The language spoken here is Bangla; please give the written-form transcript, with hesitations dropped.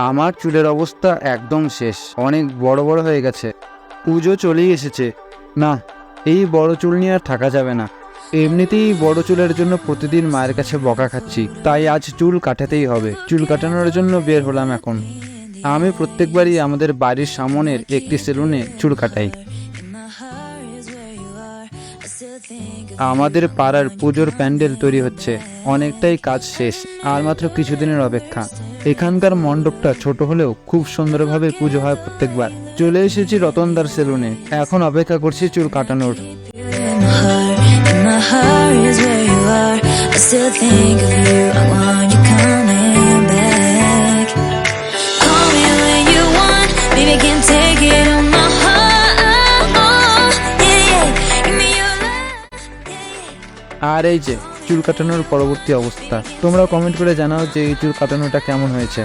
আমার চুলের অবস্থা একদম শেষ, অনেক বড় বড় হয়ে গেছে। পুজো চলেই এসেছে, না এই বড় চুল নিয়ে আর থাকা যাবে না। এমনিতেই বড় চুলের জন্য প্রতিদিন মায়ের কাছে বকা খাচ্ছি, তাই আজ চুল কাটাতেই হবে। চুল কাটানোর জন্য বের হলাম এখন। আমি প্রত্যেকবারই আমাদের বাড়ির সামনের একটি সেলুনে চুল কাটাই। আমাদের পাড়ার পুজোর প্যান্ডেল তৈরি হচ্ছে, অনেকটাই কাজ শেষ, আর মাত্র কিছুদিনের অপেক্ষা। এখানকার মণ্ডপটা ছোট হলেও খুব সুন্দরভাবে পুজো হয় প্রত্যেকবার। চলে এসেছি রতনদার সেলুনে, এখন অপেক্ষা করছি চুল কাটানোর। আর এই যে চুল কাটানোর পরবর্তী অবস্থা, তোমরা কমেন্ট করে জানাও যে এই চুল কাটানোটা কেমন হয়েছে।